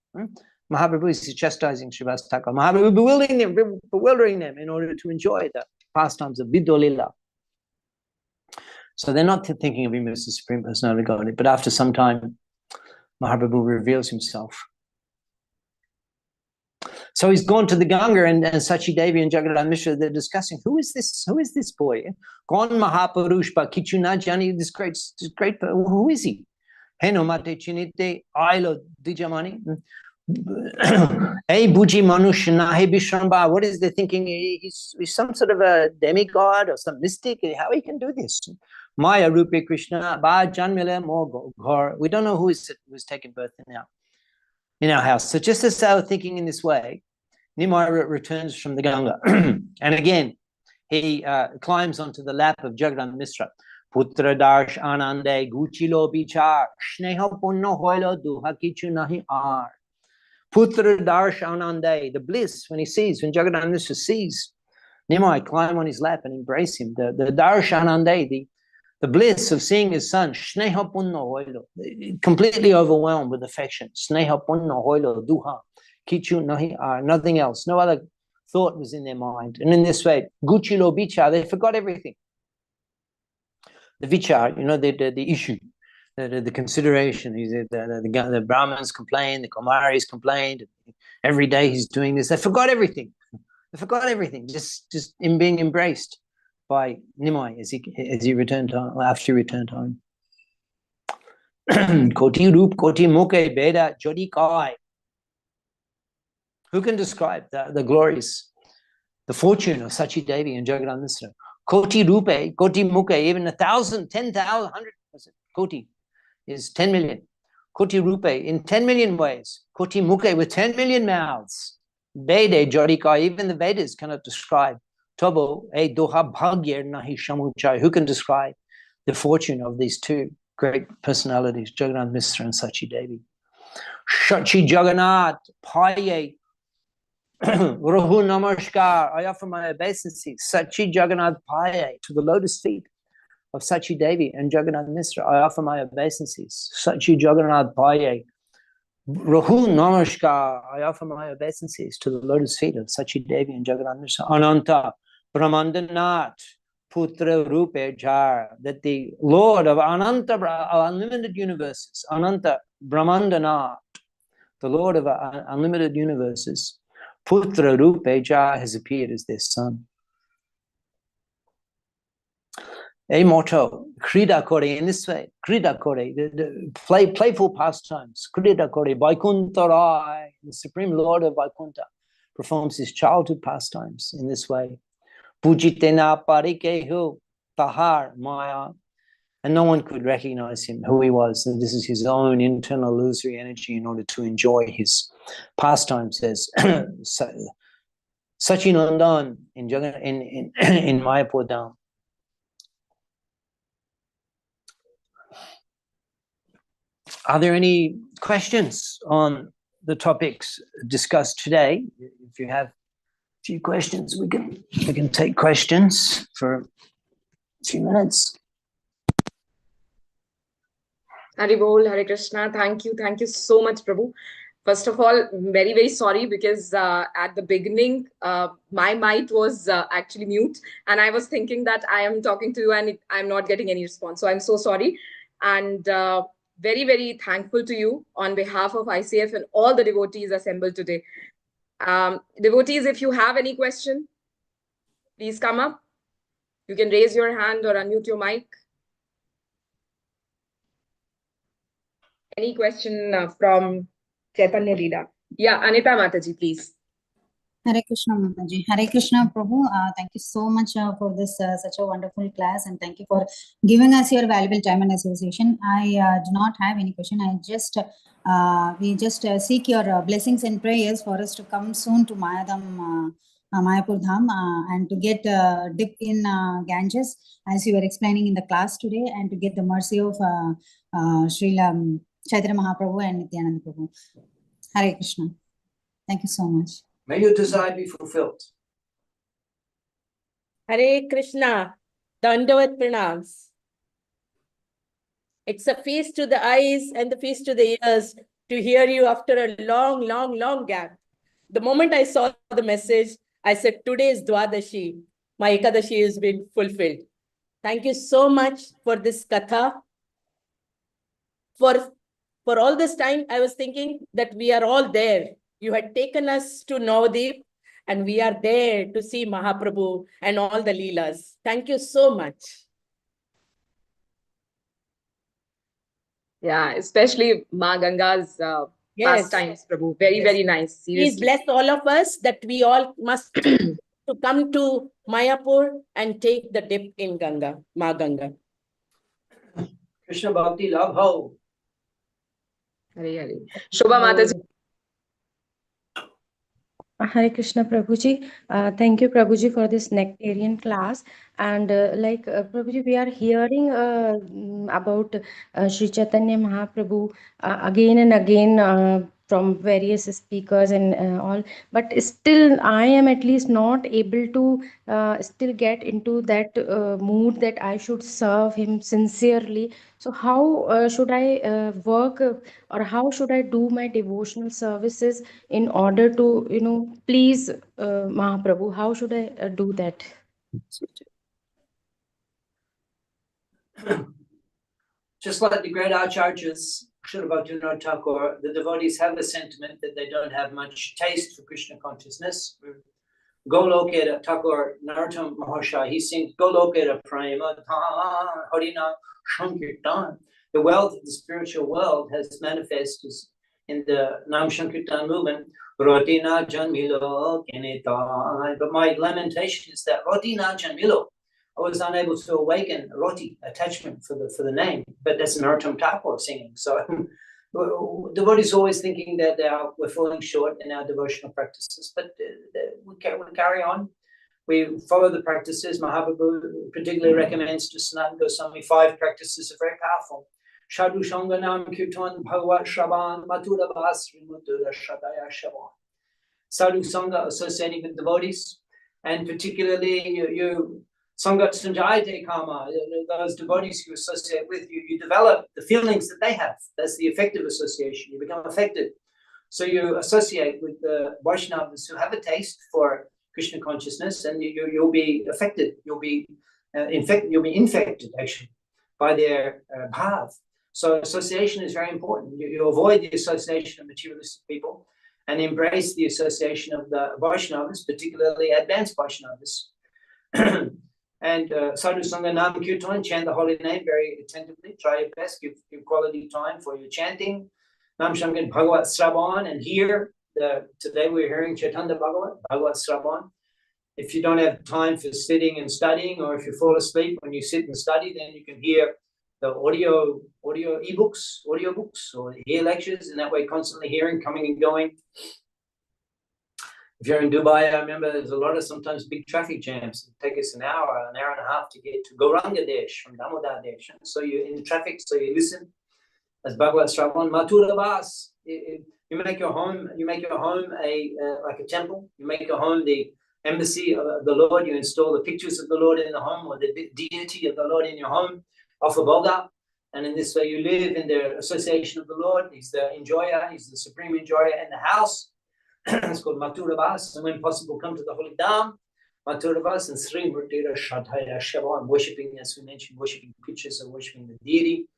Mahaprabhu is chastising Srivas Thakur. Mahaprabhu bewildering them in order to enjoy the pastimes of Vidya Lila. So they're not thinking of him as the Supreme Personality of Godhead, but after some time, Mahaprabhu reveals himself. So he's gone to the Ganga, and Sachi Devi and Jagannath Mishra, they're discussing, who is this boy? Kaun Mahapurushpa Kichuna Jani, this great, who is he? Heno mate chinite ailo dijamani. Hey Buji Manush Nahe Bishramba. What is they thinking? He's some sort of a demigod or some mystic. How he can do this? Maya Rupi Krishna Ba Janmile Mo Gaur. We don't know who's taken birth in our house. So just as they were thinking in this way, Nimai returns from the Ganga. And again, he climbs onto the lap of Jagannath Mishra. Putra Darsh Anande Guchilo Bichar Shneha Punno Hoilo Duha Kichu Nahi Ar. Putra Darsh Anande, the bliss when Jagannath Mishra sees Nimai climb on his lap and embrace him. The Darsh Anande, the bliss of seeing his son, Shneha Punno Hoilo, completely overwhelmed with affection. Shneha Punno Hoilo Duha Kichu Nahi Ar, nothing else, no other thought was in their mind. And in this way, Guchilo Bichar, they forgot everything. The vichar, the issue, the consideration. The Brahmins complained, the Kumaris complained. Every day he's doing this. They forgot everything. Just in being embraced by Nimai as he returned home, after he returned home. Koti Rup, Koti Moke Beda Jodi Kai. Who can describe the glories, the fortune of Sachi Devi and Jagannath Mishra? Koti rupe, koti mukhe, even 1,000, 10,000, 100%. Koti is 10 million. Koti rupe in 10 million ways. Koti mukhe with 10 million mouths. Vede jodika, even the Vedas cannot describe. Tobo e doha bhagyer nahi shamuchai. Who can describe the fortune of these two great personalities, Jagannath Mishra and Sachi Devi? Sachi Jagannath, paye, Rahu Namaskar, I offer my obeisances. Sachi Jagannath paye, to the lotus feet of Sachi Devi and Jagannath Mishra, I offer my obeisances. Sachi Jagannath paye, Rahu Namaskar, I offer my obeisances to the lotus feet of Sachi Devi and Jagannath Mishra. Ananta Brahmandanat Putra Rupe Jar, that the Lord of Ananta, unlimited universes, Ananta Brahmandanat, the Lord of unlimited universes, Putra Rupe Jar, has appeared as their son. A motto, Krida Kore, in this way, Krida Kore, the playful pastimes, Krida Kore, Vaikuntharai, the Supreme Lord of Vaikuntha, performs his childhood pastimes in this way. Pujitena Parikehu, Tahar Maya, and no one could recognize him, who he was. And this is his own internal illusory energy in order to enjoy his pastimes, as Sachinandan in Mayapur Dham. Are there any questions on the topics discussed today? If you have a few questions, we can take questions for a few minutes. Hari Bol, Hare Krishna. Thank you so much, Prabhu. First of all, very, very sorry, because at the beginning, my mic was actually mute, and I was thinking that I am talking to you and I'm not getting any response. So I'm so sorry. And very, very thankful to you on behalf of ICF and all the devotees assembled today. Devotees, if you have any question, please come up. You can raise your hand or unmute your mic. Any question from Chaitanya Lila? Yeah, Anita Mataji, please. Hare Krishna Mataji. Hare Krishna Prabhu. Thank you so much for this such a wonderful class, and thank you for giving us your valuable time and association. I do not have any question. I just we just seek your blessings and prayers for us to come soon to Mayapur Dham and to get dip in Ganges, as you were explaining in the class today, and to get the mercy of Srila Chaitanya Mahaprabhu and Nityananda Prabhu. Hare Krishna. Thank you so much. May your desire be fulfilled. Hare Krishna. Dandavat pranams. It's a feast to the eyes and the feast to the ears to hear you after a long gap. The moment I saw the message, I said, today is Dwadashi. My Ekadashi has been fulfilled. Thank you so much for this katha. For all this time, I was thinking that we are all there. You had taken us to Navadip, and we are there to see Mahaprabhu and all the Leelas. Thank you so much. Yeah, especially Ma Ganga's pastimes, Prabhu. Very, very nice. Seriously. Please bless all of us that we all must to come to Mayapur and take the dip in Ganga, Ma Ganga. Krishna Bhakti Love Ho. Hare Hare. Shobha Mataji. Hare Krishna Prabhuji. Thank you Prabhuji for this nectarian class. And Prabhuji, we are hearing about Sri Chaitanya Mahaprabhu again and again from various speakers and all, but still I am at least not able to still get into that mood that I should serve him sincerely. So how should I work or how should I do my devotional services in order to, please Mahaprabhu? How should I do that? Just like the great acharyas, Srila Bhaktivinoda Thakur, the devotees have a sentiment that they don't have much taste for Krishna consciousness. Golokera Thakur Narottam Maharshi, he sings Golokera Prema Harina Shankirtan. The wealth of the spiritual world has manifested in the Nam Sankirtan movement, Roti na janmilo kenetai. But my lamentation is that Roti na janmilo, I was unable to awaken Roti, attachment for the name, but that's Narottam Thakur singing. So devotees always thinking that we're falling short in our devotional practices, but we carry on. We follow the practices. Mahaprabhu particularly recommends to Sanatana Goswami 5 practices are very powerful. Shadu Shanganam Kirtan Bhagavat Shravan Mathura Basri Mathura Shradaya Shavan. Sadhu Sangha, associating with devotees, and particularly you Sangat Sanjayate Kama, those devotees you associate with, you develop the feelings that they have. That's the affective association. You become affected. So you associate with the Vaishnavas who have a taste for Krishna consciousness, and you'll be affected. You'll be infected actually by their bhav. So association is very important. You avoid the association of materialistic people and embrace the association of the Vaishnavas, particularly advanced Vaishnavas. And Sadhu Sangha Nam Kirtan, chant the holy name very attentively. Try your best, give quality time for your chanting. Nam Shangan Bhagavat Sravan, and here, today we're hearing Chaitanya Bhagavat Sravan. If you don't have time for sitting and studying, or if you fall asleep when you sit and study, then you can hear the audio ebooks, audiobooks, or hear lectures, and that way constantly hearing, coming and going. If you're in Dubai, I remember there's a lot of sometimes big traffic jams. It takes us an hour and a half to get to Gauranga Desh from Damodar Desh. So you're in traffic, so you listen. As Bhagavat Sravan, Mathura Vas. You make your home like a temple. You make your home the embassy of the Lord. You install the pictures of the Lord in the home, or the deity of the Lord in your home. Offer Bhoga. And in this way you live in the association of the Lord. He's the enjoyer. He's the supreme enjoyer in the house. It's called Mathura Vas. And when possible, come to the Holy Dham, Mathura Vas, and Sri Murtira Shradhaya Shavan, worshipping, as we mentioned, worshipping pictures of worshipping the deity.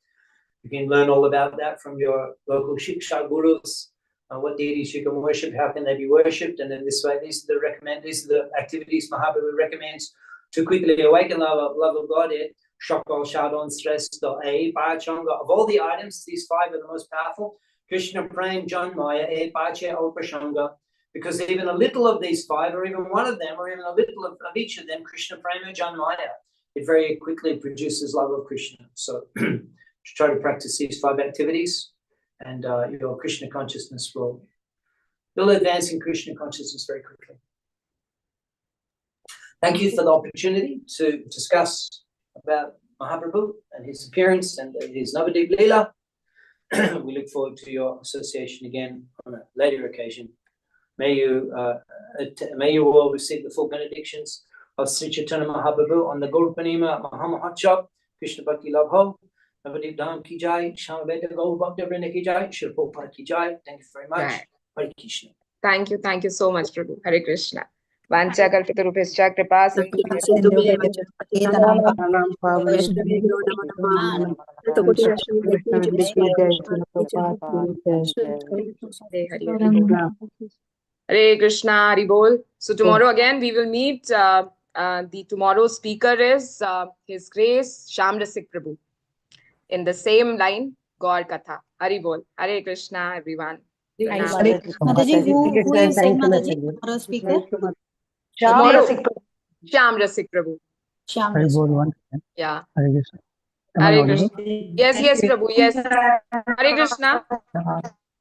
You can learn all about that from your local Shiksha gurus, what deities you can worship, how can they be worshipped, and in this way, these are the activities Mahaprabhu recommends to quickly awaken love of Godhead. Shakal, Shadon, Stress, A, Bhachanga. Of all the items, these 5 are the most powerful. Krishna Prem, Janmaya, E, Bhache, Opashanga. Because even a little of these 5, or even one of them, or even a little of each of them, Krishna Prema, Janmaya, it very quickly produces love of Krishna. So try to practice these 5 activities, and your Krishna consciousness will advance in Krishna consciousness very quickly. Thank you for the opportunity to discuss about Mahaprabhu and his appearance and his Navadip Lila. We look forward to your association again on a later occasion. May you all receive the full benedictions of Sri Chaitanya Mahaprabhu on the Gaur Purnima Mahamahotshav, Krishna Bhakti Labho, Navadip Dham Ki Jai, Shamaveda Gaur Bhakta Vrinda Ki Jai, Shri Prabhupada Ki Jai. Thank you very much. Hare Krishna. Thank you so much, Prabhu. Hare Krishna. Vancha kalpitarubhescha kripa Hare Krishna, Hari Bol. So tomorrow again we will meet. The tomorrow speaker is His Grace Shyam Rasik Prabhu. In the same line, Gaur Katha. Hari Bol. Hare Krishna, everyone. Mataji, who is tomorrow speaker? Shyam Rasik Prabhu. Yeah. Hare Krishna. Hare Krishna. Yes, Prabhu. Yes. Hare Krishna.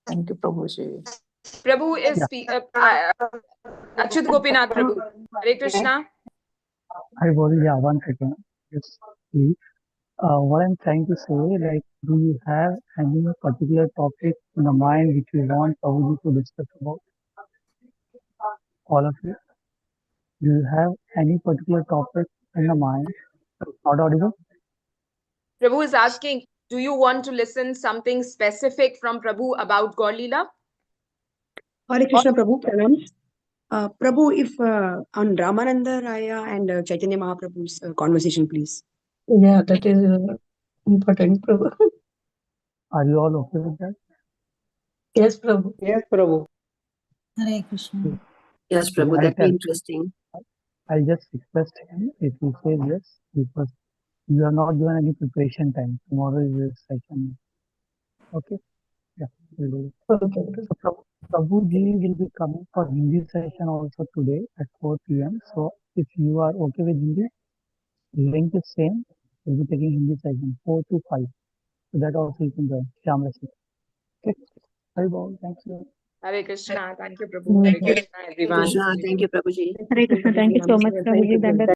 Thank you, Prabhuji. Prabhu is Achyut Gopinath Prabhu. Hare Krishna. Yeah, 1 second. Yes, please. What I'm trying to say, like, do you have any particular topic in the mind which you want Prabhuji to discuss about? All of you? Do you have any particular topic in the mind? Not audible? Prabhu is asking, do you want to listen something specific from Prabhu about Gaur Lila? Hare Krishna, Prabhu. Prabhu, if on Ramananda Raya and Chaitanya Mahaprabhu's conversation, please. Yeah, that is important, Prabhu. Are you all okay with that? Yes, Prabhu. Yes, Prabhu. Hare Krishna. Yes, Prabhu, that'd be interesting. I'll just request him if he says yes, because you are not given any preparation time. Tomorrow is the session. Okay? Yeah. We'll do it. Okay. So Prabhu ji will be coming for Hindi session also today at 4 p.m. So if you are okay with Hindi, link is same. We'll be taking Hindi session 4 to 5. So that also you can join. Shyam Rasi. Okay. Hari Bol. Thank you. Hare Krishna. Thank you, Prabhu. Hare Krishna, everyone. Krishna, thank you, Prabhuji. Hare Krishna. Thank you so much, Prabhuji.